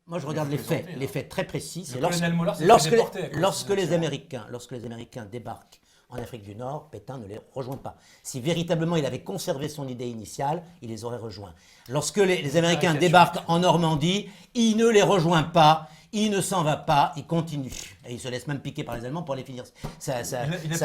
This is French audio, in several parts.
Moi, je regarde les faits très précis. C'est Le colonel Mollard s'est fait lorsque, déporter à cause de lorsque cette les action. Américains débarquent en Afrique du Nord, Pétain ne les rejoint pas. Si véritablement il avait conservé son idée initiale, il les aurait rejoints. Lorsque les Américains Caricature. débarquent en Normandie, il ne les rejoint pas, il ne s'en va pas, il continue. Et il se laisse même piquer par les Allemands pour aller finir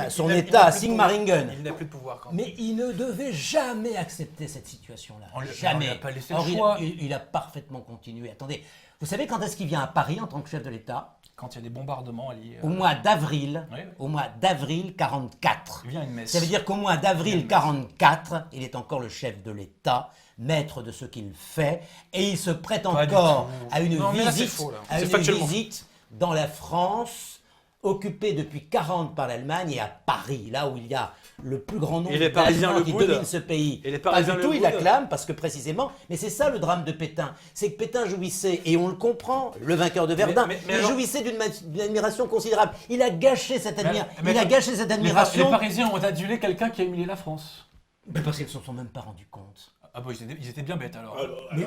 son état à Sigmaringen. Il n'a plus de pouvoir quand même. Mais il ne devait jamais accepter cette situation-là. On lui Jamais. a pas laissé le Or, choix. il a parfaitement continué. Attendez, vous savez quand est-ce qu'il vient à Paris en tant que chef de l'État? Quand il y a des bombardements alliés. Au mois d'avril, Oui, oui. au mois d'avril 44. Il vient à une messe. Ça veut dire qu'au mois d'avril 44, il est encore le chef de l'État, maître de ce qu'il fait, et il se prête Pas du encore tout. à une Non, mais là, c'est visite, faux, là. à C'est une factuellement visite dans la France, occupée depuis 40 par l'Allemagne, et à Paris, là où il y a le plus grand nombre Et les Parisiens d'Allemands le qui boudent. dominent ce pays. Et les Pas Parisiens du le tout, il boudent. acclame, parce que précisément, mais c'est ça le drame de Pétain, c'est que Pétain jouissait, et on le comprend, le vainqueur de Verdun, mais il alors- jouissait d'une admiration considérable. Il a gâché cette Mais les admiration. Parisiens ont adulé quelqu'un qui a humilié la France. Mais parce qu'ils ne se sont même pas rendus compte. Ah bon, ils étaient bien bêtes alors. oui,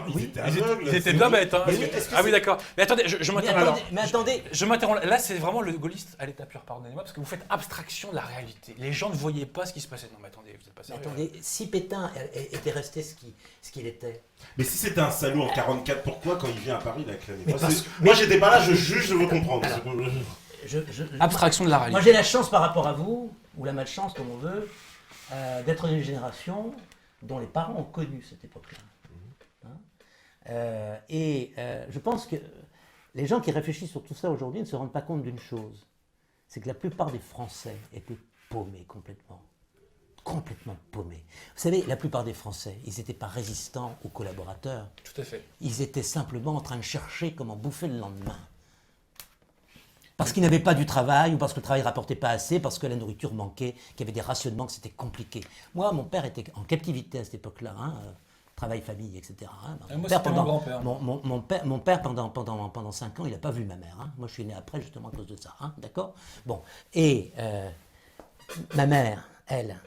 Ils étaient bien bêtes. Hein. Mais oui, est-ce que Ah oui, d'accord. Mais attendez, je m'interromps. Alors, Mais attendez, je m'interromps. Là, c'est vraiment le gaulliste à l'état pur, pardonnez-moi, parce que vous faites abstraction de la réalité. Les gens ne voyaient pas ce qui se passait. Non, mais attendez, vous n'êtes pas sérieux. si Pétain était resté ce qu'il était. Mais si c'était un salaud en 44, pourquoi quand il vient à Paris il a acclamé? Mais parce- Moi j'étais pas là, je juge, je veux comprendre. Alors, Abstraction de la réalité. Moi j'ai la chance par rapport à vous, ou la malchance comme on veut, d'être d'une génération dont les parents ont connu cette époque-là. Je pense que les gens qui réfléchissent sur tout ça aujourd'hui ne se rendent pas compte d'une chose, c'est que la plupart des Français étaient paumés complètement. Complètement paumés. Vous savez, la plupart des Français, ils n'étaient pas résistants aux collaborateurs. Tout à fait. Ils étaient simplement en train de chercher comment bouffer le lendemain. Parce qu'ils n'avaient pas du travail, ou parce que le travail ne rapportait pas assez, parce que la nourriture manquait, qu'il y avait des rationnements, que c'était compliqué. Moi, mon père était en captivité à cette époque-là, travail, famille, etc. Moi, c'était mon grand-père. Mon père, pendant 5 ans, il n'a pas vu ma mère. Moi, je suis né après, justement, à cause de ça. D'accord? Bon. Et ma mère, elle,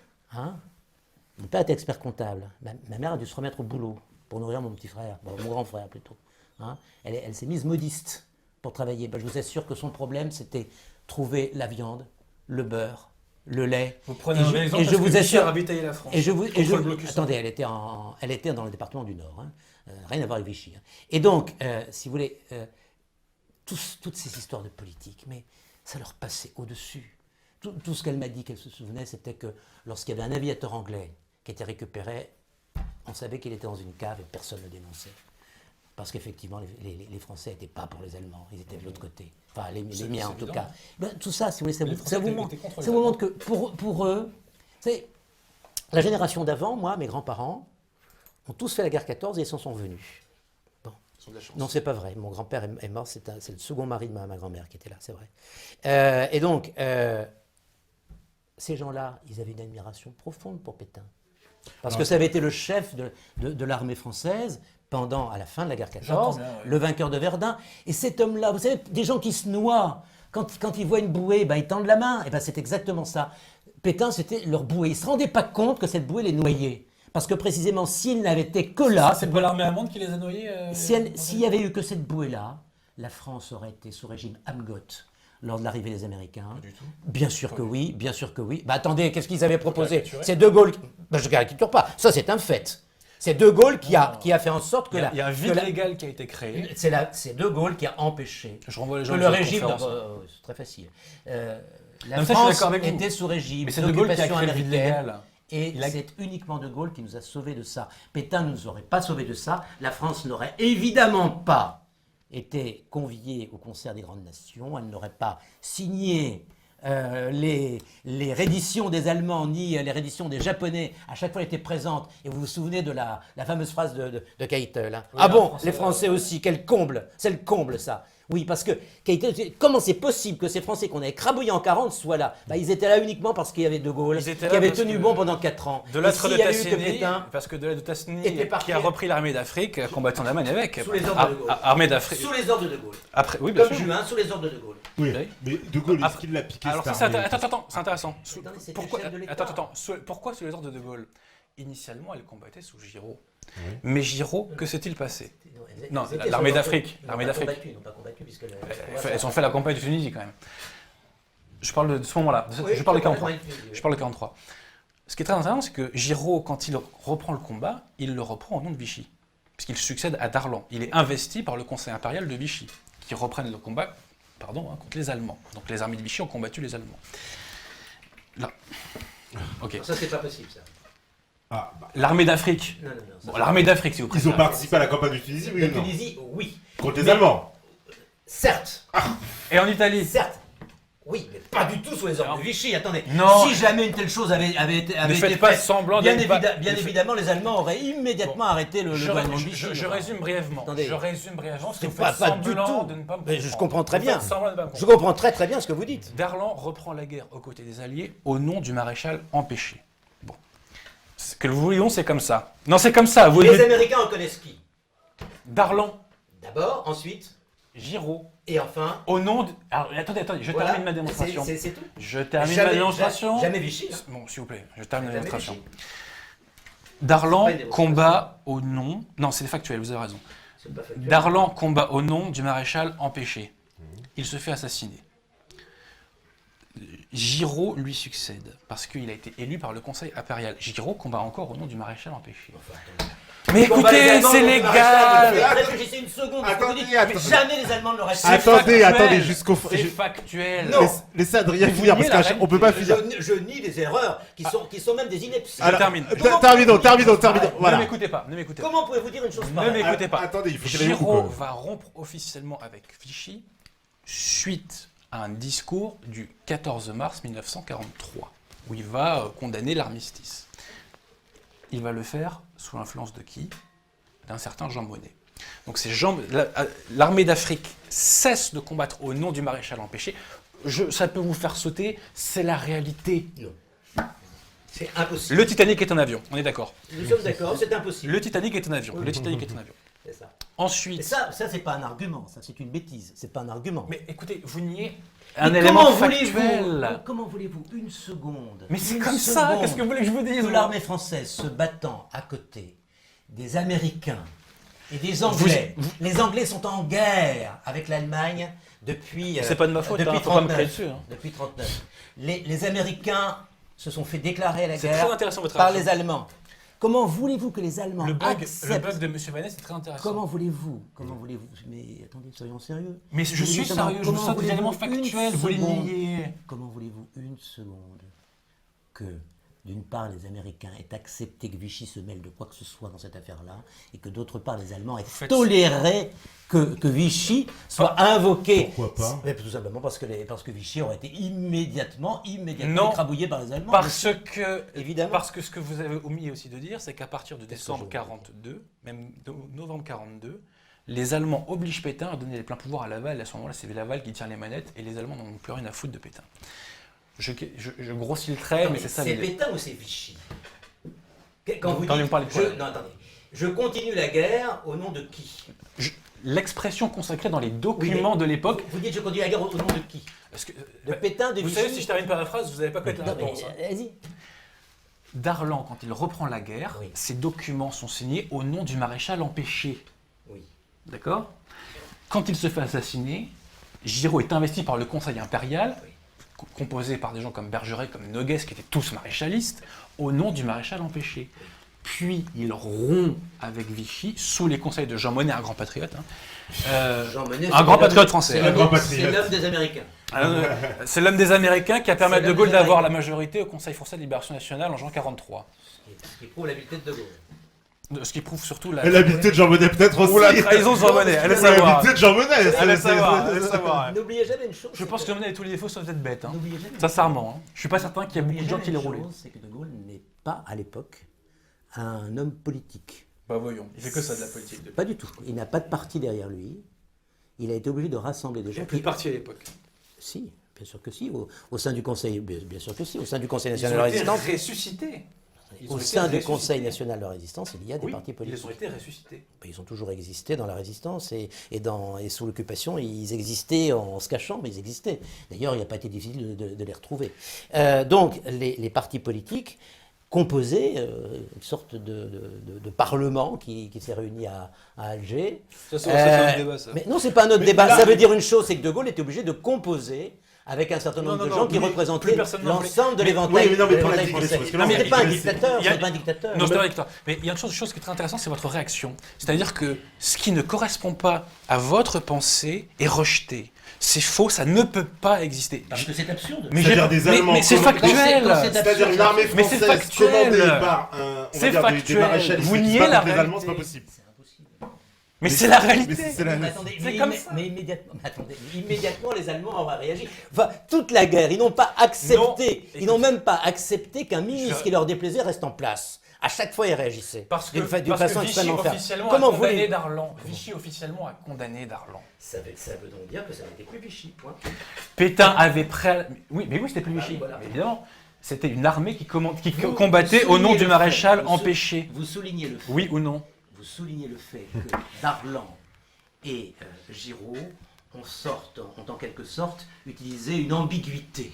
mon père était expert comptable. Ma mère a dû se remettre au boulot pour nourrir mon petit frère, mon grand frère plutôt. Elle s'est mise modiste pour travailler. Je vous assure que son problème, c'était trouver la viande, le beurre, le lait. Vous prenez un exemple et je parce vous que assure, Vichy a ravitaillé la France. et contre le blocus. attendez, elle était dans le département du Nord, rien à voir avec Vichy. Et donc, si vous voulez, toutes ces histoires de politique, mais ça leur passait au-dessus. Tout ce qu'elle m'a dit, qu'elle se souvenait, c'était que lorsqu'il y avait un aviateur anglais qui était récupéré, on savait qu'il était dans une cave et personne ne dénonçait. Parce qu'effectivement, les Français n'étaient pas pour les Allemands, ils étaient de l'autre côté. Enfin, les miens en tout cas. Tout ça, si vous voulez, ça vous montre que pour eux, c'est la génération d'avant, moi, mes grands-parents, ont tous fait la guerre 14 et ils s'en sont venus. Bon. Ils ont de la chance. Non, c'est pas vrai. Mon grand-père est mort, c'est le second mari de ma grand-mère qui était là, c'est vrai. Et donc, ces gens-là, ils avaient une admiration profonde pour Pétain. Parce que ça avait été le chef de l'armée française à la fin de la guerre 14, bien, ouais. le vainqueur de Verdun. Et cet homme-là, vous savez, des gens qui se noient, quand ils voient une bouée, ils tendent la main. Et c'est exactement ça. Pétain, c'était leur bouée. Ils ne se rendaient pas compte que cette bouée les noyait. Parce que précisément, s'ils n'avaient été que là, C'est pas l'armée allemande qui les a noyés s'il n'y avait eu que cette bouée-là, la France aurait été sous régime Amgot lors de l'arrivée des Américains. Pas du tout. Bien sûr que oui, bien sûr que oui. Attendez, qu'est-ce qu'ils avaient proposé? caricaturer. C'est De Gaulle. Je ne caricature pas. Ça, c'est un fait. C'est De Gaulle qui a fait en sorte que Il y a un vide légal qui a été créé. c'est De Gaulle qui a empêché Je renvoie les gens que à le cette régime. conférence. C'est très facile. Non, La mais ça, je suis France d'accord avec vous. était sous régime Mais c'est De Gaulle qui a d'occupation créé le vide américaine. légal. Et Il a- c'est uniquement De Gaulle qui nous a sauvés de ça. Pétain ne nous aurait pas sauvés de ça. La France n'aurait évidemment pas été conviée au concert des grandes nations. Elle n'aurait pas signé les redditions des Allemands ni les redditions des Japonais. À chaque fois, elle était présente. Et vous vous souvenez de la fameuse phrase de Keitel. Oui, Ah bon, Français, les Français aussi, quel comble. C'est le comble, ça. Oui, parce que comment c'est possible que ces Français qu'on a écrabouillés en 40 soient là? Ils étaient là uniquement parce qu'il y avait De Gaulle, Ils étaient qui là avait parce tenu que bon pendant 4 ans. De Et l'âtre de s'il y avait eu que Tassigny, Pétain, parce que de l'âtre de Tassigny, était parti- qui a repris l'armée d'Afrique, a combattu en Allemagne avec. Sous les ordres de De Gaulle. Armée d'Afrique. sous les ordres de De Gaulle. Après, oui, bien Comme sûr. Juin, sous les ordres de De Gaulle. Oui, Oui. mais De Gaulle, est-ce Après- qu'il l'a piqué Alors cette ça, armée attends, c'est intéressant. Attendez, c'était Pourquoi, le chef de l'État. attends, pourquoi sous les ordres de De Gaulle? Initialement, elle combattait sous Giraud. Oui. Mais Giraud, que s'est-il passé? Non, Ils étaient l'armée sur le- d'Afrique, ils n'ont l'armée pas d'Afrique. combattu, ils n'ont pas combattu puisque Elles ont fait la campagne de Tunisie quand même. Je parle de ce moment-là. Oui, je parle de c'est 43. vrai, oui. Je parle de 43. Ce qui est très intéressant, c'est que Giraud, quand il reprend le combat, il le reprend au nom de Vichy. Puisqu'il succède à Darlan. Il est investi par le Conseil impérial de Vichy, qui reprennent le combat contre les Allemands. Donc les armées de Vichy ont combattu les Allemands. Là. Ok. Ça, c'est pas possible, ça. Ah, bah, L'armée d'Afrique. Non, non, non. ça, Bon, l'armée d'Afrique, si vous ils préférez. ont participé à la campagne de Tunisie, oui de ou non? Tunisie, oui. Contre les Mais- Allemands. Certes, Et en Italie. certes. Oui, mais pas du tout sous les ordres de Vichy. Attendez, Non. si jamais une telle chose avait été Ne faites pas faite, semblant bien, de ne pas- bien ne faites- évidemment, les Allemands auraient immédiatement arrêté le gouvernement de Vichy. je Enfin, résume brièvement. Attendez. Je résume brièvement. Parce que C'est vous pas, faites pas du semblant tout. de ne pas me Mais je comprendre. comprends très Vous bien. faites semblant de ne pas me Je comprendre. comprends très très bien ce que vous dites. Darlan reprend la guerre aux côtés des Alliés au nom du maréchal empêché. Bon. Ce que nous voulions, c'est comme ça. Non, c'est comme ça. Vous Les dites Américains reconnaissent qui? Darlan, D'abord, ensuite, Giraud, et enfin. au nom de... Alors, attendez, je voilà. termine ma démonstration. C'est tout. Je termine Jamais- ma démonstration. Jamais Vichy. hein. Bon, s'il vous plaît, je termine ma Jamais démonstration. Vichy. Darlan C'est pas une démonstration. combat au nom... Non, c'est factuel, vous avez raison. C'est pas factuel. Darlan combat au nom du maréchal empêché. Il se fait assassiner. Giraud lui succède parce qu'il a été élu par le Conseil impérial. Giraud combat encore au nom du maréchal empêché. Enfin, attendez. Mais Combat les écoutez, Allemands c'est contre le maréchal, légal. Réfléchissez une seconde. parce que vous Attendez, dites, attendez. mais jamais les Allemands ne l'auraient fait. Attendez, factuel. attendez, jusqu'au... C'est je- factuel. Non. Laissez Adrien Vous finir, niez parce la qu'on peut pas finir. Je nie les erreurs qui sont même des inepties. Je termine. Terminons. Ne Voilà. m'écoutez pas, ne m'écoutez pas. Comment pouvez-vous dire une chose Ne pareille? m'écoutez pas. Attendez, il faut qu'il aille au bout, Giraud quand même. va rompre officiellement avec Vichy suite à un discours du 14 mars 1943 où il va condamner l'armistice. Il va le faire sous l'influence de qui? D'un certain Jean Monnet. Donc l'armée d'Afrique cesse de combattre au nom du maréchal empêché. Ça peut vous faire sauter, c'est la réalité. Non. C'est impossible. Le Titanic est un avion, on est d'accord. Nous sommes d'accord, c'est impossible. Le Titanic est un avion. Le Titanic est un avion. C'est ça. Et Ensuite, ça c'est pas un argument, ça c'est une bêtise, c'est pas un argument. mais écoutez, vous niez Mais un élément comment factuel. comment voulez-vous une seconde Mais c'est une comme ça, seconde qu'est-ce que vous voulez que je vous dise que l'armée française se battant à côté des Américains et des Anglais. Les Anglais sont en guerre avec l'Allemagne depuis. C'est pas de ma faute, depuis hein, faut pas me 39. crier dessus, hein. Depuis 39. Les Américains se sont fait déclarer la C'est guerre très intéressant votre par réaction. les Allemands. Comment voulez-vous que les Allemands Le bug acceptent de M. Vanès est très intéressant. Comment voulez-vous Mais attendez, soyons sérieux. Mais je vous suis dis sérieux, je vous comment sors des éléments voulez-vous une factuels, vous les seconde niez. Comment voulez-vous une seconde que, d'une part, les Américains aient accepté que Vichy se mêle de quoi que ce soit dans cette affaire-là, et que d'autre part, les Allemands aient faites- toléré que Vichy soit invoqué? Pourquoi pas? Mais tout simplement parce que Vichy aurait été immédiatement Non. écrabouillé par les Allemands. Parce que, Évidemment. parce que ce que vous avez omis aussi de dire, c'est qu'à partir de décembre que je- 42, même novembre 42, les Allemands obligent Pétain à donner les pleins pouvoirs à Laval. Et à ce moment-là, c'est Laval qui tient les manettes et les Allemands n'ont plus rien à foutre de Pétain. Je grossis le trait, mais c'est ça C'est l'idée. Pétain ou c'est Vichy? Quand Donc, vous attendez, dites, vous parlez de quoi, là non, attendez. Je continue la guerre au nom de qui? L'expression consacrée dans les documents de l'époque. Vous dites je continue la guerre au nom de qui? Parce que, De Pétain, de vous Vichy? savez, si je termine par la phrase, vous n'allez pas connaître la Non, mais, réponse. hein. Vas-y. Darlan, quand il reprend la guerre, Oui. ses documents sont signés au nom du maréchal empêché. Oui. D'accord? Quand il se fait assassiner, Giraud est investi par le Conseil impérial, Oui. composé par des gens comme Bergeret, comme Noguès, qui étaient tous maréchalistes, au nom du maréchal empêché. Puis il rompt avec Vichy, sous les conseils de Jean Monnet, un grand patriote. hein. Jean Monnet, un c'est grand l'homme- patriote français. C'est Un l'homme grand des- patriote. c'est l'homme des Américains. C'est l'homme des Américains qui a permis à C'est De l'homme Gaulle des d'avoir la Américains. majorité au Conseil français de libération nationale en juin 1943. Ce qui prouve l'habileté de De Gaulle. Ce qui prouve surtout la, Et l'habileté de Jean Monnet peut-être aussi. ou la trahison de Jean Monnet. Elle est Ou savoir. l'habileté de Jean Monnet. Elle est c'est- savoir. c'est- Elle est savoir. N'oubliez jamais une chose. Je pense que Jean Monnet a tous les défauts sauf d'être bête. Hein. N'oubliez jamais. Sincèrement, hein. Je suis pas certain qu'il y a beaucoup de gens qui l'aient roulé. C'est que De Gaulle n'est pas à l'époque un homme politique. Bah voyons, il fait que ça de la politique. Depuis. Pas du tout. Il n'a pas de parti derrière lui. Il a été obligé de rassembler des Il n'y gens. a plus de parti à l'époque. Si, bien sûr que si. Au sein du Conseil, bien sûr que si. Au sein du Conseil Ils national de ont la été résistance. ressuscités. Ils ont Au été sein du ressuscités. Conseil national de la résistance, il y a des Oui, partis politiques. ils ont été ressuscités. Ils ont toujours existé dans la résistance et sous l'occupation, ils existaient en se cachant, mais ils existaient. D'ailleurs, il n'a pas été difficile de les retrouver. Donc, les partis politiques composé une sorte de parlement qui s'est réuni à Alger. Ça, c'est un autre débat, ça. Mais non, c'est pas un autre débat. Ça veut dire une chose, c'est que De Gaulle était obligé de composer avec un certain nombre Non, de non, gens qui plus représentaient personne n'en voulait. l'ensemble de Mais- l'éventail. oui, mais non, mais de pour la l'éventail digression, français. parce que Non, mais là, c'est pas un il- dictateur, il y a- c'est pas un dictateur. Non, je suis d'accord avec toi. Mais il y a une chose qui est très intéressante, c'est votre réaction. C'est-à-dire que ce qui ne correspond pas à votre pensée est rejeté. C'est faux, ça ne peut pas exister. Parce que c'est absurde. Mais C'est-à-dire des Allemands, mais c'est comment- factuel. quand c'est- C'est-à-dire une armée Mais c'est française factuel. commandée par on C'est va dire, des factuel. maréchalistes Vous qui se niez battent la contre les Allemands, c'est pas réalité. possible. C'est impossible. Mais c'est la Mais réalité. c'est la... Mais attendez, C'est comme ça. mais immédiatement, les Allemands auraient réagi. Enfin, toute la guerre, ils n'ont pas accepté, Non. ils n'ont même pas accepté qu'un ministre Je- qui leur déplaisait reste en place. À chaque fois, ils réagissaient. Parce que, d'une parce façon que Vichy extrêmement ferme. officiellement Comment a vous condamné voulez Darlan. Vichy officiellement a condamné Darlan. ça veut donc dire que ça n'était plus Vichy, point. Pétain avait Oui, mais oui, c'était plus Vichy. voilà. Évidemment. C'était une armée qui Vous combattait au nom soulignez du le maréchal fait, empêché. Vous soulignez le fait. Oui ou non? Vous soulignez le fait que Darlan et Giraud ont en quelque sorte utilisé une ambiguïté.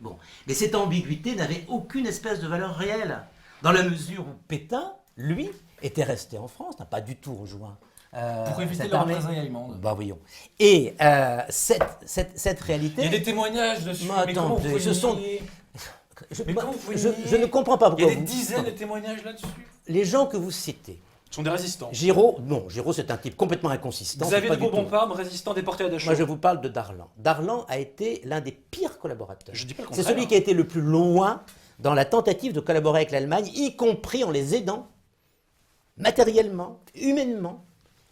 Bon, mais cette ambiguïté n'avait aucune espèce de valeur réelle, dans la mesure où Pétain, lui, était resté en France, n'a pas du tout rejoint. Pour éviter cette la armée. représailles allemande. Bah voyons. Et cette réalité. Il y a des témoignages dessus. Mais Mais comment vous attendez, pouvez ce sont- nier Je, Mais moi, comment vous pouvez je- nier je ne comprends pas Il y pourquoi a des vous- dizaines de témoignages là-dessus. Les gens que vous citez, Ce sont des résistants. Giraud, non, Giraud c'est un type complètement inconsistant. c'est Xavier pas de du tout. Bourbon-Parme, résistant déporté à Dachau. Moi, je vous parle de Darlan. Darlan a été l'un des pires collaborateurs. Je dis pas le C'est contraire. celui qui a été le plus loin dans la tentative de collaborer avec l'Allemagne, y compris en les aidant matériellement, humainement,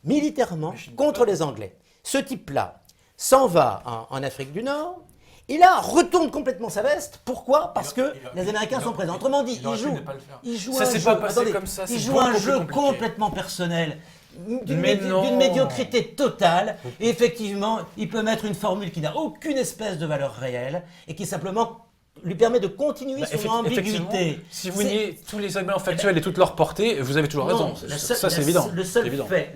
militairement, Mais je ne contre dis pas- les Anglais. Ce type-là s'en va en Afrique du Nord. Et là, retourne complètement sa veste. Pourquoi? Parce que les Américains sont présents. Autrement dit, il aurait il pu joue. ne pas le faire. Il joue Ça un s'est jeu. pas passé Attendez, comme ça, il c'est joue un beaucoup plus jeu compliqué. complètement personnel, Mais non. d'une médiocrité totale. Et effectivement, il peut mettre une formule qui n'a aucune espèce de valeur réelle et qui simplement lui permet de continuer Bah, son ambiguïté. effectivement, si vous C'est- niez tous les arguments factuels et toute leur portée, vous avez toujours raison. Non, la seule- Ça, c'est la- évident. Le seul C'est évident. fait,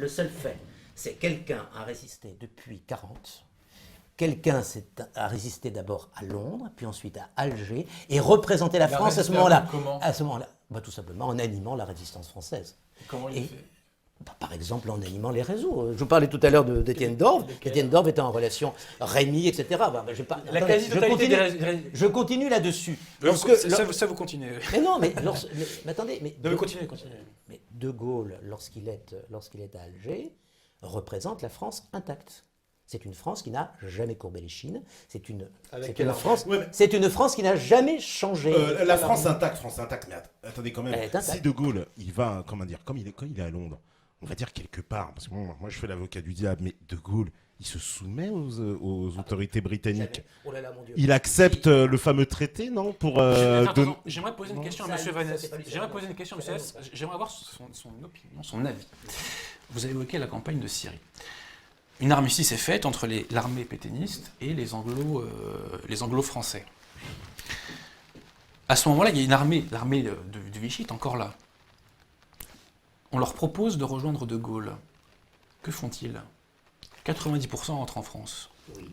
c'est quelqu'un a résisté depuis 40. Quelqu'un a résisté d'abord à Londres, puis ensuite à Alger, et représenté la Il a France à ce résisté moment-là. comment À ce moment-là, bah, tout simplement en animant la résistance française. Comment il Et- fait Bah, par exemple, en animant les réseaux. Je vous parlais tout à l'heure d'Étienne Dorve. Étienne Dorve était en relation Rémy, etc. Bah, j'ai pas, La attendez, quasi-totalité des je continue là-dessus. Ça, vous continuez. Mais non, mais attendez, Non, mais continuez. mais De Gaulle, lorsqu'il est à Alger, représente la France intacte. C'est une France qui n'a jamais courbé les chines. C'est une France. Ouais, mais- C'est une France qui n'a jamais changé. La France intacte, mais attendez quand même. Elle est intacte. Si De Gaulle, il va, comment dire, quand il est à Londres, on va dire quelque part, parce que moi je fais l'avocat du diable, mais De Gaulle, il se soumet aux autorités britanniques. Jamais. Oh là là, mon Dieu. Il accepte le fameux traité, non, pour Attends, j'aimerais poser une question à Ça, M. ça, Vanès. c'est pas lui, J'aimerais ça. poser une question à M. Vanès. J'aimerais avoir son opinion, son avis. Vous avez évoqué la campagne de Syrie. Une armistice est faite entre l'armée pétainiste et les anglo-français. À ce moment-là, il y a une armée, l'armée de Vichy est encore là. On leur propose de rejoindre De Gaulle. Que font-ils? 90% entrent en France. Oui,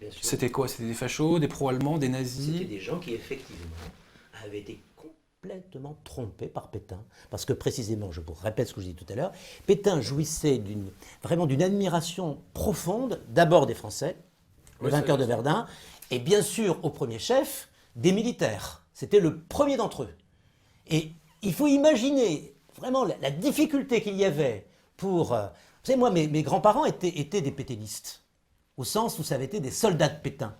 bien sûr. C'était quoi? C'était des fachos, des pro-allemands, des C'était nazis? des gens qui, effectivement, avaient été complètement trompés par Pétain. Parce que, précisément, je vous répète ce que je dis tout à l'heure, Pétain jouissait vraiment d'une admiration profonde, d'abord des Français, le Oui, vainqueur c'est de Verdun, et bien sûr, au premier chef, des militaires. C'était le premier d'entre eux. Et il faut imaginer vraiment la difficulté qu'il y avait pour... vous savez, moi, mes grands-parents étaient des pétainistes, au sens où ça avait été des soldats de Pétain.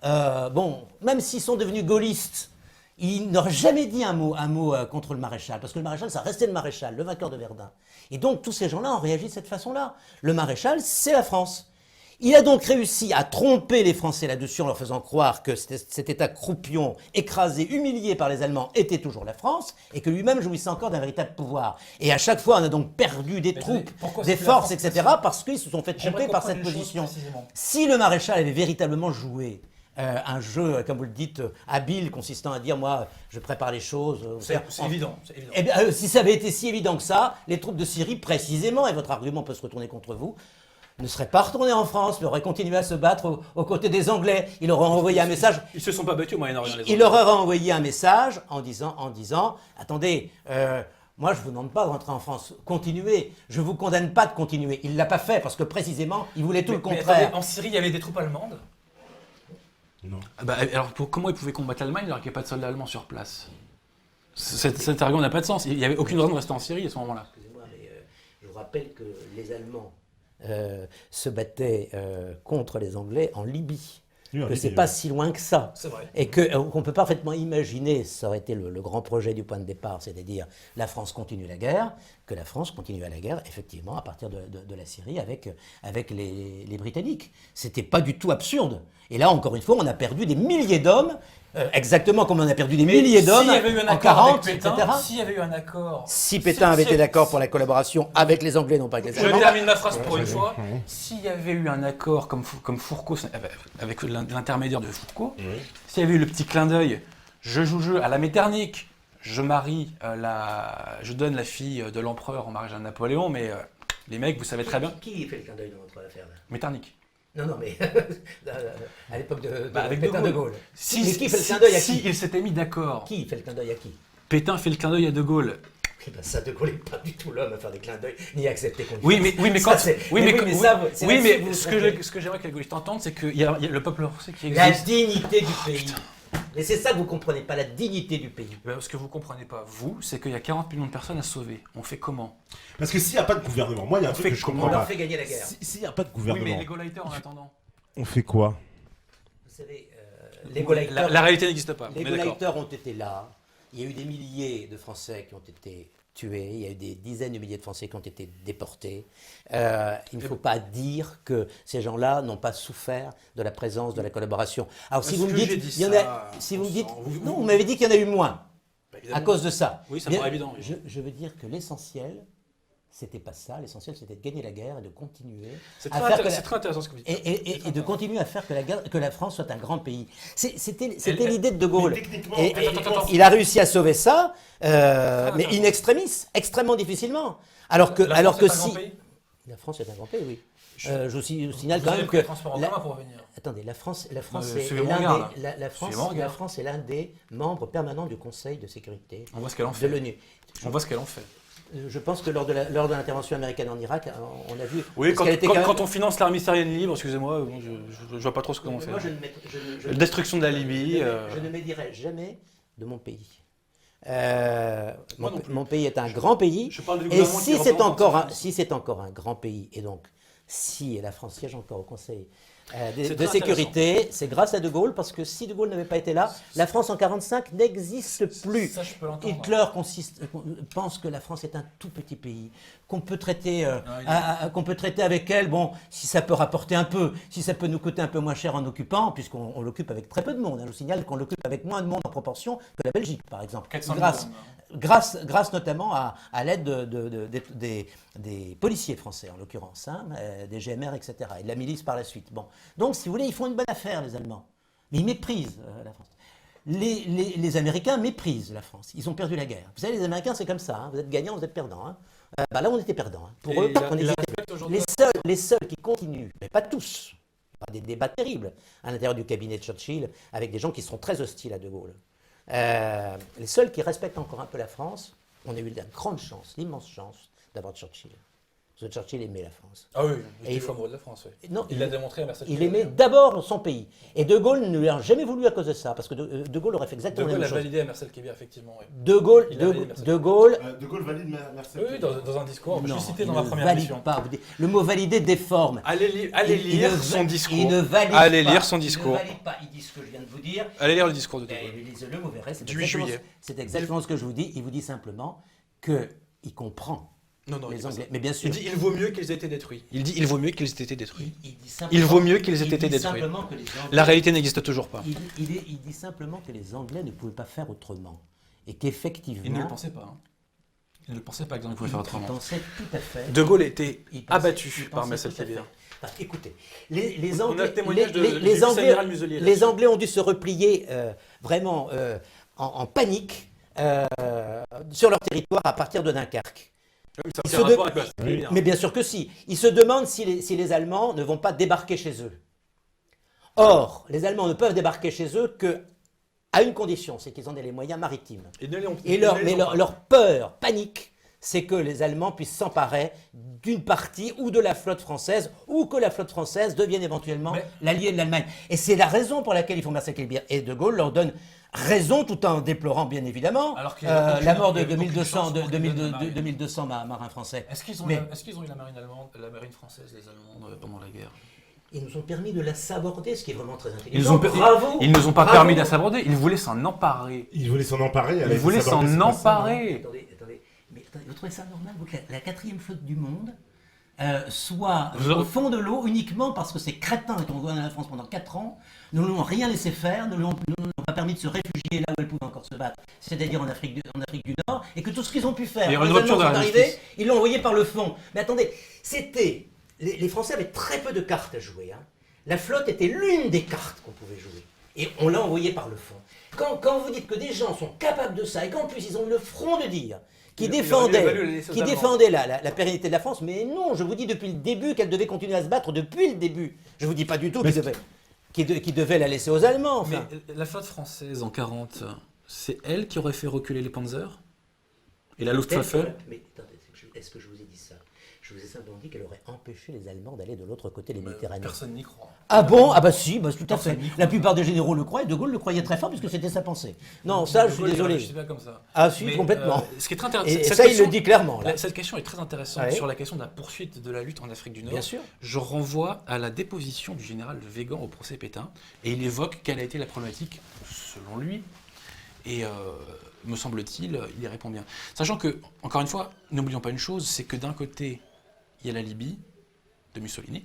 Bon, même s'ils sont devenus gaullistes, ils n'auraient jamais dit un mot contre le maréchal, parce que le maréchal, ça restait le maréchal, le vainqueur de Verdun. Et donc, tous ces gens-là ont réagi de cette façon-là. Le maréchal, c'est la France. Il a donc réussi à tromper les Français là-dessus en leur faisant croire que cet État croupion, écrasé, humilié par les Allemands, était toujours la France, et que lui-même jouissait encore d'un véritable pouvoir. Et à chaque fois, on a donc perdu des troupes, pourquoi des c'est plus la forces, France, etc., parce qu'ils se sont fait J'aimerais tromper par comprendre cette une chose position. précisément. Si le maréchal avait véritablement joué un jeu, comme vous le dites, habile, consistant à dire, moi, je prépare les choses. C'est évident. Eh bien, si ça avait été si évident que ça, les troupes de Syrie, précisément, et votre argument peut se retourner contre vous, ne serait pas retourné en France, mais aurait continué à se battre aux côtés des Anglais. Il aurait envoyé un message. Ils se sont pas battus au Moyen-Orient. Il leur aurait envoyé un message en disant attendez, moi je vous demande pas de rentrer en France, continuez. Je vous condamne pas de continuer. Il l'a pas fait parce que précisément il voulait tout le Mais contraire. attendez, en Syrie, il y avait des troupes allemandes. Non. Ah bah, alors comment ils pouvaient combattre l'Allemagne alors qu'il n'y a pas de soldats allemands sur place? Cet argument n'a pas de sens. Il n'y avait aucune raison de rester en Syrie à ce moment-là. Excusez-moi, mais je vous rappelle que les Allemands se battaient contre les Anglais en Libye. Oui, Que c'est pas si loin que ça. C'est vrai. Et qu'on peut parfaitement imaginer, ça aurait été le grand projet du point de départ, c'est-à-dire la France continue la guerre, que la France continue à la guerre, effectivement, à partir de la Syrie avec les Britanniques. C'était pas du tout absurde. Et là, encore une fois, on a perdu des milliers d'hommes, exactement comme on a perdu des milliers d'hommes S'il y avait eu un en accord 40, avec Pétain, etc. s'il y avait eu un accord... Si Pétain avait été d'accord pour la collaboration avec les Anglais, non pas avec les Je Allemands. termine ma phrase pour une fois. S'il y avait eu un accord comme Fourcault, avec l'intermédiaire de Fourcault, s'il y avait eu le petit clin d'œil, je joue jeu à la Metternich, je donne la fille de l'empereur en mariage à Napoléon, mais les mecs, vous savez très bien. Qui fait le clin d'œil dans notre affaire là? Metternich. Non, mais à l'époque de avec Pétain De de Gaulle. Gaulle. Mais qui fait le clin d'œil à qui? ils s'étaient mis d'accord. Qui fait le clin d'œil à qui? Pétain fait le clin d'œil à De Gaulle. Eh ben ça, De Gaulle n'est pas du tout l'homme à faire des clins d'œil, ni à accepter qu'on Oui, mais quand. ça, c'est- Oui, mais ce que ce que j'aimerais que les gaullistes entendent, c'est qu'il y a le peuple français qui la existe. dignité du pays. Mais c'est ça que vous comprenez pas, la dignité du pays. Ben, ce que vous comprenez pas, vous, c'est qu'il y a 40 millions de personnes à sauver. On fait comment? Parce que s'il n'y a pas de gouvernement, moi il y a un truc fait que je comment? comprends On leur pas. fait gagner la guerre. S'il n'y a pas de Oui, gouvernement, mais les Gauleiters en attendant. on fait quoi? Vous savez, les Gauleiters, La réalité n'existe pas. les on est d'accord. Gauleiters ont été là. Il y a eu des milliers de Français qui ont été tués. Il y a eu des dizaines de milliers de Français qui ont été déportés. Il ne faut pas dire que ces gens-là n'ont pas souffert de la présence, de la collaboration. Alors si Est-ce vous me que dites, j'ai dit il y en ça, a, si vous me dites, vous- non, vous m'avez dit qu'il y en a eu moins Évidemment. à cause de ça. Oui, ça Mais paraît évident, oui. Je veux dire que l'essentiel, c'était pas ça. L'essentiel, c'était de gagner la guerre et de continuer C'est à très, faire que c'est très intéressant ce que vous dites. et de continuer à faire que la France soit un grand pays. C'était Elle- l'idée de De Gaulle. Mais techniquement, Et attends. il a réussi à sauver ça, mais in extremis, extrêmement difficilement. Alors que France est un si... grand pays. La France est un grand pays, oui. Je vous signale Vous quand avez même pris que... le transport en la- commun pour revenir. Attendez, la France mais est suivez mon l'un regard, des, là. la France, Suivez mon regard. la France est l'un des membres permanents du Conseil de sécurité On voit ce qu'elle en de fait. l'ONU. On voit ce qu'elle en fait. Je pense que lors de l'intervention américaine en Irak, on a vu... Oui, parce qu'elle était quand même- quand on finance l'armée syrienne libre, excusez-moi, bon, je vois pas trop ce qu'on fait. Moi, je ne mettrai- je- Destruction de la Libye. Je ne médirai jamais de mon pays. Moi non plus. Mon pays est un grand pays. Je parle du Et gouvernement si qui c'est représente encore, la un, France. si c'est encore un grand pays, et donc si la France siège encore au Conseil C'est de très sécurité, c'est grâce à De Gaulle, parce que si De Gaulle n'avait pas été là, la France en 1945 n'existe plus. Ça, je peux l'entendre. Hitler pense que la France est un tout petit pays, qu'on peut traiter, qu'on peut traiter avec elle, bon, si ça peut rapporter un peu, si ça peut nous coûter un peu moins cher en occupant, puisqu'on l'occupe avec très peu de monde. Je vous signale qu'on l'occupe avec moins de monde en proportion que la Belgique, par exemple. 400 000 Grâce, hommes, grâce notamment à l'aide des policiers français, en l'occurrence, hein, des GMR, etc., et de la milice par la suite. Bon. Donc, si vous voulez, ils font une bonne affaire, les Allemands. Mais ils méprisent la France. Les Américains méprisent la France. Ils ont perdu la guerre. Vous savez, les Américains, c'est comme ça. Hein. Vous êtes gagnant, vous êtes perdant. Hein. Là, on était perdant. Hein. Pour eux, on était les seuls qui continuent, mais pas tous. Il y aura des débats terribles à l'intérieur du cabinet de Churchill, avec des gens qui seront très hostiles à De Gaulle. Les seuls qui respectent encore un peu la France, on a eu la grande chance, l'immense chance d'avoir Churchill. Parce que Churchill aimait la France. Ah oui, Et il il- faut amoureux de la France. Oui. Non, Il l'a démontré à Mercedes. il aimait d'abord son pays. Et De Gaulle ne lui a jamais voulu à cause de ça, parce que De Gaulle aurait fait De exactement Gaulle la a même chose. validé à Mercel Kébir, effectivement. Oui, De Gaulle, Il a validé Mercedes. De Gaulle De Gaulle valide Mercedes. oui, dans un discours. Je non, l'ai cité il dans ma ne première valide émission. pas. Le mot valider déforme. Allez Il lire ne son va- discours. Il ne valide Allez pas. lire son Il discours. ne valide pas. Il dit ce que je viens de vous dire. Allez lire le discours de De Et Gaulle. lisez-le, vous verrez. Du 8 juillet. C'est exactement ce que je vous dis. Il vous dit simplement qu'il comprend Non, non, il dit les pas Anglais. ça. Mais bien sûr. Il dit il vaut mieux qu'ils aient été détruits. Il dit il vaut mieux qu'ils aient été détruits. Il dit Il vaut mieux qu'ils aient il été dit détruits. simplement que les Anglais- La réalité n'existe toujours pas. Il dit simplement que les Anglais ne pouvaient pas faire autrement. Et qu'effectivement. Il ne le pensait pas. Hein. Il ne le pensait pas que les Anglais pouvaient faire Il autrement. pensait tout à fait. De Gaulle était Il pensait- abattu il par pensait Marcel tout à fait. Kébir. Enfin, écoutez, les On a Anglais, le témoignage de- les du Anglais, vice-amiral Muselier, les là-dessus. Anglais ont dû se replier vraiment en panique sur leur territoire à partir de Dunkerque. Ça Il a se un de- rapport avec la- Mais bien sûr que si. Ils se demandent si les Allemands ne vont pas débarquer chez eux. Or, les Allemands ne peuvent débarquer chez eux qu'à une condition, c'est qu'ils en aient les moyens maritimes. Et ne les ont- Et ne les ont pas. leur peur, panique, c'est que les Allemands puissent s'emparer d'une partie ou de la flotte française, ou que la flotte française devienne éventuellement Mais- l'allié de l'Allemagne. Et c'est la raison pour laquelle ils font massacrer le Bir. Et De Gaulle leur donne raison, tout en déplorant bien évidemment Alors qu'il y a aucune- la mort de il y a aucune 2200, chance pour qu'ils donnent la marine. 2200 marins français. Est-ce qu'ils ont, Mais- est-ce qu'ils ont eu la marine allemande, la marine française, les Allemands, pendant la guerre? Ils nous ont permis de la saborder, ce qui est vraiment très intelligent. Ils nous ont Bravo. Ils nous ont pas Bravo. permis de la saborder, ils voulaient s'en emparer. Il voulait s'en emparer. Ils voulaient s'en emparer. Attendez, mais attendez, vous trouvez ça normal, vous, que la quatrième flotte du monde soit Vous aurez- au fond de l'eau uniquement parce que ces crétins qui ont gouverné la France pendant 4 ans ne lui ont rien laissé faire, ne lui ont pas permis de se réfugier là où elle pouvait encore se battre, c'est-à-dire en Afrique du Nord, et que tout ce qu'ils ont pu faire, Il y a quand une les rupture Allemands de la sont arrivés, justice. ils l'ont envoyé par le fond. Mais attendez, c'était... Les Français avaient très peu de cartes à jouer. Hein. La flotte était l'une des cartes qu'on pouvait jouer. Et on l'a envoyé par le fond. Quand vous dites que des gens sont capables de ça, et qu'en plus ils ont eu le front de dire qui défendaient la pérennité de la France, mais non, je vous dis depuis le début qu'elle devait continuer à se battre depuis le début. Je vous dis pas du tout qu'ils devaient la laisser aux Allemands. Mais Enfin. la flotte française en 40, c'est elle qui aurait fait reculer les Panzers? Et la Luftwaffe? Mais attendez, est-ce que je vous ai dit ça? Je vous ai simplement dit qu'elle aurait empêché les Allemands d'aller de l'autre côté de la Méditerranée. Personne n'y croit. Ah bon? Ah bah si, bah, tout à Personne fait. n'y croit. La plupart des généraux le croient et De Gaulle le croyait très fort puisque c'était sa pensée. Non, ça, je suis désolé. Je sais pas comme ça. Ah si, Mais, complètement. Ce qui est très intéressant. Et cette ça, il question- le dit clairement. Là. Cette question est très intéressante Ouais. sur la question de la poursuite de la lutte en Afrique du Nord. Bien sûr. Je renvoie à la déposition du général Végan au procès Pétain et il évoque quelle a été la problématique selon lui. Et me semble-t-il, il y répond bien. Sachant que, encore une fois, n'oublions pas une chose, c'est que d'un côté, il y a la Libye de Mussolini,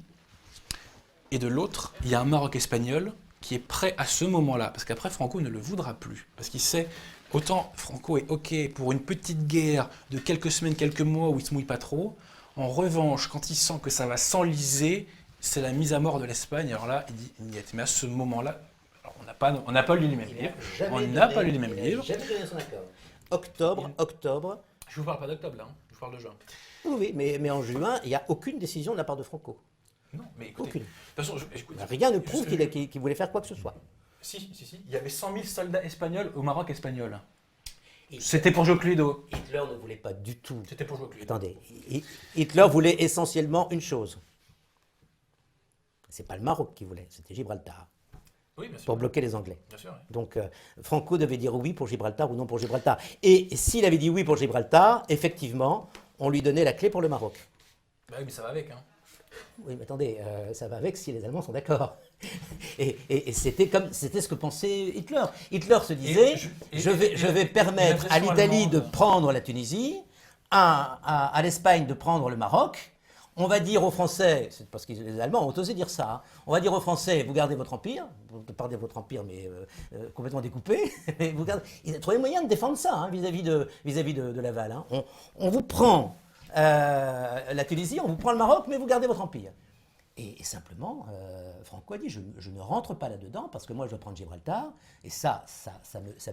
et de l'autre, il y a un Maroc espagnol qui est prêt à ce moment-là, parce qu'après Franco ne le voudra plus, parce qu'il sait, autant Franco est OK pour une petite guerre de quelques semaines, quelques mois où il se mouille pas trop, en revanche, quand il sent que ça va s'enliser, c'est la mise à mort de l'Espagne, alors là, il dit, niet. Mais à ce moment-là, alors, on n'a pas lu les mêmes livres, on n'a pas lu les mêmes livres. Jamais donné son accord. Octobre. Je vous parle pas d'octobre là, je vous parle de juin. Oui, mais en juin, il n'y a aucune décision de la part de Franco. Non, mais écoutez, Aucune. de toute façon, écoute, Rien ne prouve qu'il voulait faire quoi que ce soit. Si, il y avait 100 000 soldats espagnols au Maroc espagnol. Et C'était pour jouer Cluedo. Hitler ne voulait pas du tout. C'était pour jouer Cluedo. Attendez, Hitler voulait essentiellement une chose. C'est pas le Maroc qui voulait, c'était Gibraltar, Oui, bien sûr. pour bloquer les Anglais. Bien sûr, oui. Donc Franco devait dire oui pour Gibraltar ou non pour Gibraltar. Et s'il avait dit oui pour Gibraltar, effectivement, on lui donnait la clé pour le Maroc. Bah oui, mais ça va avec. Hein. Oui, mais attendez, ça va avec si les Allemands sont d'accord. Et c'était ce que pensait Hitler. Hitler se disait, je vais permettre à l'agression l'Italie de allemande. prendre la Tunisie, à l'Espagne de prendre le Maroc. On va dire aux Français, c'est parce que les Allemands ont osé dire ça, hein, on va dire aux Français, vous gardez votre empire, vous gardez votre empire mais complètement découpé, vous gardez, ils ont trouvé moyen de défendre ça hein, vis-à-vis de Laval. Hein. On vous prend la Tunisie, on vous prend le Maroc, mais vous gardez votre empire. Et simplement, Franco a dit, je ne rentre pas là-dedans parce que moi je dois prendre Gibraltar, et ça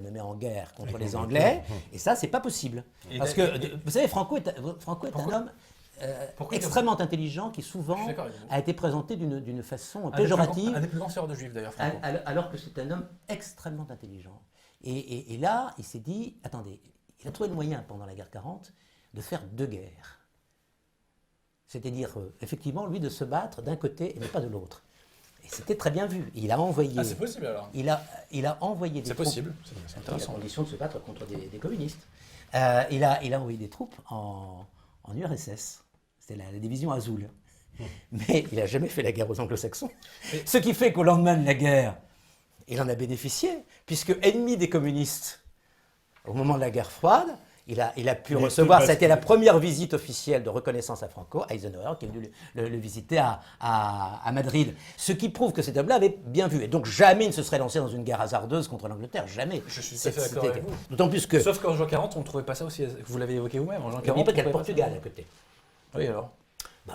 me met en guerre contre les Anglais, et ça c'est pas possible. Parce que, vous savez, Franco est un homme extrêmement intelligent qui souvent a été présenté d'une façon péjorative. Un des plus grands sœurs de juifs d'ailleurs, Franco. Alors que c'est un homme extrêmement intelligent. Et là, il s'est dit, attendez, il a trouvé le moyen pendant la guerre 40 de faire 2 guerres. C'est-à-dire, effectivement, lui, de se battre d'un côté et non pas de l'autre. Et c'était très bien vu. Il a envoyé... Ah, c'est possible alors. Il a envoyé des C'est troupes... possible, c'est à intéressant. condition de se battre contre des communistes. Il a envoyé des troupes en URSS. C'était la division Azul. Mais il n'a jamais fait la guerre aux anglo-saxons. Ce qui fait qu'au lendemain de la guerre, il en a bénéficié, puisque ennemi des communistes, au moment de la guerre froide, il a pu recevoir, ça a été la première visite officielle de reconnaissance à Franco, Eisenhower, qui est venu le visiter à Madrid. Ce qui prouve que cet homme-là avait bien vu. Et donc jamais il ne se serait lancé dans une guerre hasardeuse contre l'Angleterre, jamais. Je suis tout à fait d'accord avec vous. D'autant plus que... Sauf qu'en juin 40, on ne trouvait pas ça aussi. Vous l'avez évoqué vous-même. En juin 40, N'oubliez pas qu'il y a on le trouvait pas Portugal ça. à côté. Oui, alors.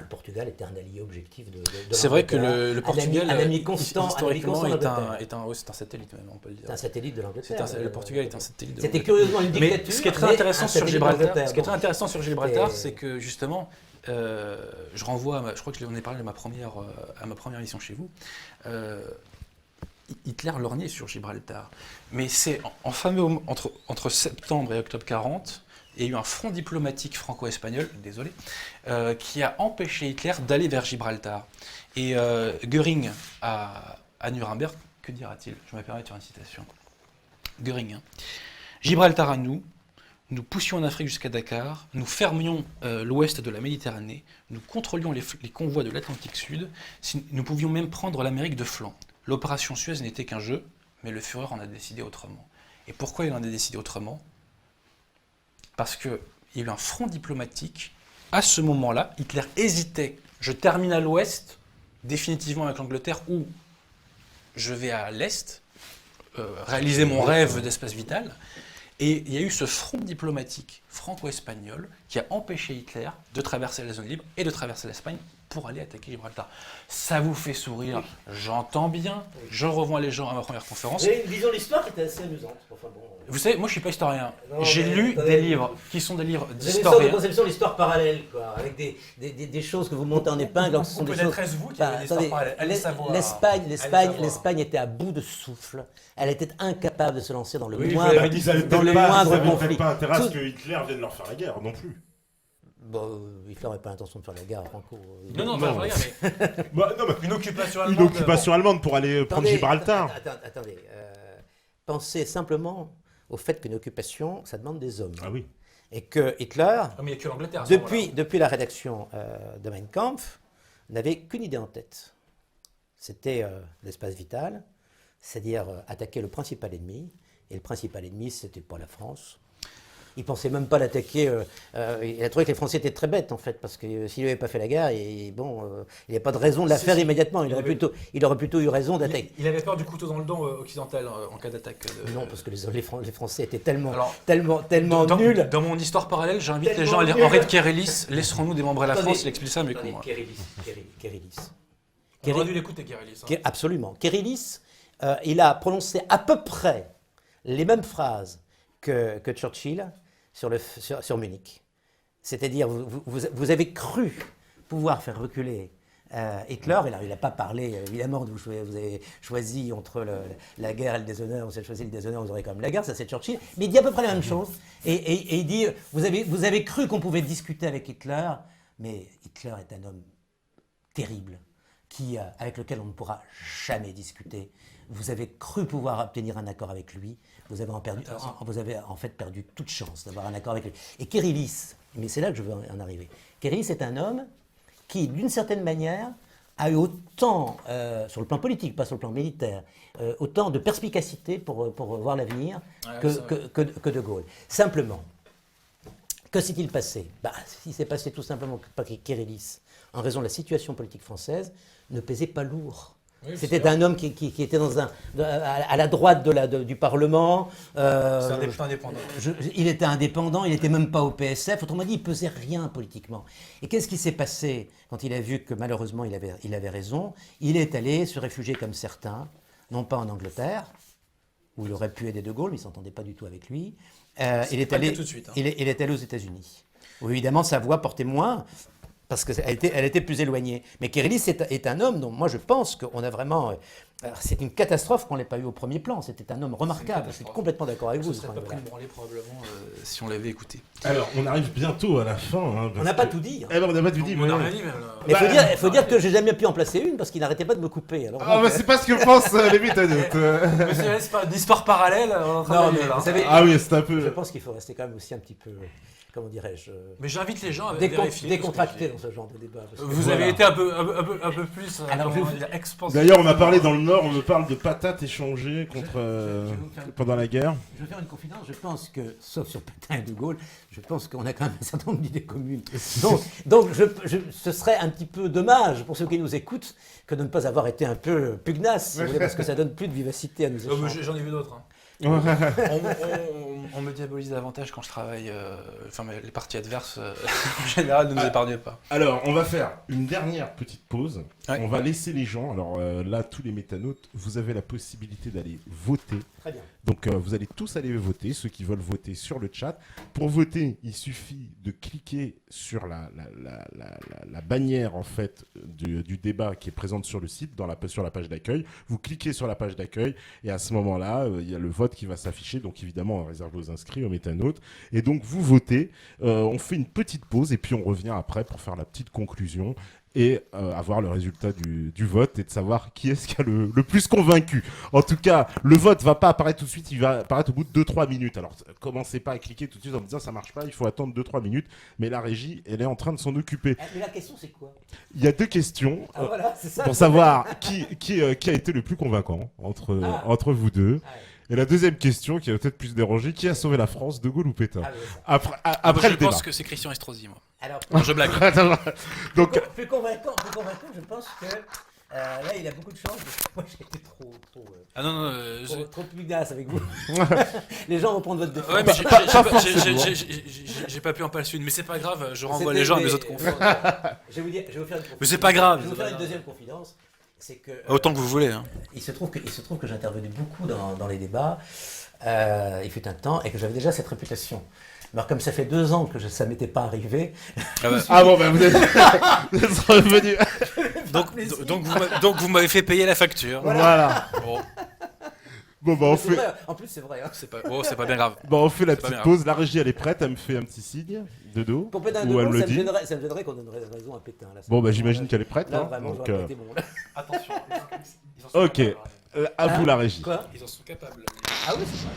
le Portugal était un allié objectif de C'est vrai que l'Angleterre. le Portugal, un ami constant, historiquement, un ami constant c'est un satellite même, on peut le dire. c'est un satellite de l'Angleterre. Le Portugal est un satellite de C'était l'Angleterre. curieusement une Mais dictature. ce qui est très mais intéressant un sur satellite Gibraltar, d'Angleterre. ce qui est très Bon. intéressant sur Gibraltar, Et- c'est que justement, je renvoie, je crois que je l'en ai parlé à ma première émission chez vous. Hitler lorgnait sur Gibraltar, mais c'est en fameux entre septembre et octobre 40. Il y a eu un front diplomatique franco-espagnol, désolé, qui a empêché Hitler d'aller vers Gibraltar. Et Göring à Nuremberg, que dira-t-il? Je me permets de faire une citation. Göring, hein. Gibraltar à nous poussions en Afrique jusqu'à Dakar, nous fermions l'ouest de la Méditerranée, nous contrôlions les convois de l'Atlantique Sud, nous pouvions même prendre l'Amérique de flanc. L'opération Suez n'était qu'un jeu, mais le Führer en a décidé autrement. Et pourquoi il en a décidé autrement? Parce qu'il y a eu un front diplomatique. À ce moment-là, Hitler hésitait. Je termine à l'ouest, définitivement avec l'Angleterre, ou je vais à l'est, réaliser mon rêve d'espace vital. Et il y a eu ce front diplomatique franco-espagnol qui a empêché Hitler de traverser la zone libre et de traverser l'Espagne pour aller attaquer Gibraltar. Ça vous fait sourire, j'entends bien, je revois les gens à ma première conférence. J'ai une vision de l'histoire qui était assez amusante. Enfin, bon, Vous savez, moi je suis pas historien. Non, J'ai mais lu attendez, des livres qui sont des livres vous avez une sorte de d'historiens. conception de l'histoire parallèle, quoi, avec des choses que vous montez en épingle. alors que ce sont des choses... Est-ce vous qui Enfin, avez l'histoire attendez, parallèle? Allez savoir. L'Espagne était à bout de souffle. Elle était incapable de se lancer dans le Oui, moindre, vous l'avez dit, Ils avaient dans le peut-être pas, moindre ils avaient conflit. peut-être pas intérêt à ce Tout- que Hitler vienne leur faire la guerre non plus. Bon, Hitler n'avait pas l'intention de faire la guerre à Franco. Non, Non. regarde, mais Bah, non, mais une occupation une allemande. occupation allemande pour aller prendre Gibraltar. Attendez. Pensez simplement au fait qu'une occupation, ça demande des hommes. Ah oui. Et que Hitler, Non, mais il n'y a que l'Angleterre. à ce moment-là. depuis la rédaction de Mein Kampf, n'avait qu'une idée en tête. C'était l'espace vital, c'est-à-dire attaquer le principal ennemi. Et le principal ennemi, c'était pas la France. Il pensait même pas l'attaquer. Il a trouvé que les Français étaient très bêtes, en fait, parce que s'il n'avait pas fait la guerre, il n'y avait pas de raison de la faire immédiatement. Il aurait plutôt eu raison d'attaquer. Il avait peur du couteau dans le dos occidental en cas d'attaque. Non, parce que les Français étaient tellement, Alors, tellement nuls. Dans mon histoire parallèle, j'invite les Tellement gens à lire nul. Henri de Kérélis, Laisserons-nous démembrer la Attendez, France, il explique ça mieux que moi. Kérélis. On aurait dû l'écouter, Kérélis. Absolument. Kérélis, il a prononcé à peu près les mêmes phrases que Churchill sur Munich. C'est-à-dire, vous avez cru pouvoir faire reculer Hitler. Alors, il n'a pas parlé, évidemment, vous avez choisi entre la guerre et le déshonneur, vous avez choisi le déshonneur, vous aurez quand même la guerre, ça c'est Churchill. Mais il dit à peu près la même chose. Et il dit, vous avez cru qu'on pouvait discuter avec Hitler, mais Hitler est un homme terrible, avec lequel on ne pourra jamais discuter. Vous avez cru pouvoir obtenir un accord avec lui, vous avez en fait perdu toute chance d'avoir un accord avec lui. Et Kérélis, mais c'est là que je veux en arriver, Kérélis est un homme qui, d'une certaine manière, a eu autant, sur le plan politique, pas sur le plan militaire, autant de perspicacité pour voir l'avenir que De Gaulle. Simplement, que s'est-il passé? Il s'est passé tout simplement que Kérélis, en raison de la situation politique française, ne pesait pas lourd. Oui, c'était un homme qui était à la droite du Parlement. C'est un député indépendant. Il était indépendant, il n'était même pas au PSF. Autrement dit, il ne pesait rien politiquement. Et qu'est-ce qui s'est passé quand il a vu que malheureusement il avait raison? Il est allé se réfugier comme certains, non pas en Angleterre, où il aurait pu aider De Gaulle, mais il ne s'entendait pas du tout avec lui. Il est allé aux États-Unis, où évidemment sa voix portait moins, parce qu'elle était plus éloignée. Mais Kérélis est un homme dont moi je pense qu'on a vraiment... c'est une catastrophe qu'on ne l'ait pas eu au premier plan. C'était un homme remarquable. Je suis complètement d'accord avec vous. Ça serait pas pris de branler probablement si on l'avait écouté. Alors, on arrive bientôt à la fin. Hein, on n'a pas tout dit. Eh ben, on n'a pas tout dit. On n'a rien dit, Mais il faut dire que j'ai jamais pu en placer une parce qu'il n'arrêtait pas de me couper. Alors, Ah, bah, c'est pas ce que pensent les méthodes. c'est pas d'histoire parallèle. Non, mais vous savez, Ah oui, c'est un je peu. pense qu'il faut rester quand même aussi un petit peu, comment dirais-je, Mais j'invite les gens à vérifier. décontracté dans ce genre de débat. parce que- Vous avez été un peu plus expansif. D'ailleurs, on a parlé dans le Nord, on me parle de patates échangées pendant la guerre. Je vais faire une confidence, je pense que, sauf sur Pétain et De Gaulle, je pense qu'on a quand même un certain nombre d'idées communes. Donc ce serait un petit peu dommage pour ceux qui nous écoutent que de ne pas avoir été un peu pugnace, si vous voulez, parce que ça donne plus de vivacité à nos échanges. J'en ai vu d'autres. on me diabolise davantage quand je travaille. Enfin, les parties adverses, en général, ne nous épargnent pas. Alors, on va faire une dernière petite pause. Ouais. On va laisser les gens. Alors là, tous les métanautes, vous avez la possibilité d'aller voter. Très bien. Donc, vous allez tous aller voter, ceux qui veulent voter sur le chat. Pour voter, il suffit de cliquer sur la bannière en fait du débat qui est présente sur le site, sur la page d'accueil. Vous cliquez sur la page d'accueil et à ce moment-là, il y a le vote qui va s'afficher. Donc, évidemment, on réserve aux inscrits, aux métanautes. Et donc, vous votez. On fait une petite pause et puis on revient après pour faire la petite conclusion et avoir le résultat du vote et de savoir qui est-ce qui a le plus convaincu. En tout cas, le vote va pas apparaître tout de suite, il va apparaître au bout de 2-3 minutes. Alors, commencez pas à cliquer tout de suite en me disant ça marche pas, il faut attendre 2-3 minutes. Mais la régie, elle est en train de s'en occuper. Mais la question, c'est quoi? Il y a 2 questions Ah, voilà, c'est ça. pour savoir qui a été le plus convaincant entre vous deux. Ah, ouais. Et la deuxième question, qui va peut-être plus déranger, qui a sauvé la France, De Gaulle ou Pétain? Ah, ouais, ça. Après le je débat. pense que c'est Christian Estrosi, moi. Alors, Non, je blague. Donc, plus convaincant, je pense que là, il a beaucoup de chance. Moi, j'ai été trop Ah non, trop pugnace avec vous. Les gens vont prendre votre défense. ouais, mais forcément. j'ai pas pu en passer une, mais c'est pas grave, je renvoie les gens à mes autres confs. Je vais vous faire une confidence. Mais c'est pas grave. Je vais vous faire une deuxième confidence. C'est que Autant que vous voulez. Hein. il se trouve que j'intervenais beaucoup dans les débats. Il fut un temps et que j'avais déjà cette réputation. Alors comme ça fait 2 ans que ça m'était pas arrivé. ah bon, ben vous êtes revenu. Donc vous m'avez fait payer la facture. Voilà. Bon, Bon, bah, C'est vrai, en plus, c'est vrai. Hein. c'est pas bien grave. on fait la C'est pas petite bien pause. La régie, elle est prête. Elle me fait un petit signe de dos. Pour Pétain de Ou elle Gaulle, me ça dit. me gênerait qu'on donnerait raison à Pétain. Là, Bon, bah, j'imagine qu'elle est prête. Là, hein. vraiment, Donc, j'aurais pas été bon. Là. Attention. Ok. À vous, la régie. Quoi? Ils en sont capables. Ah oui, c'est vrai.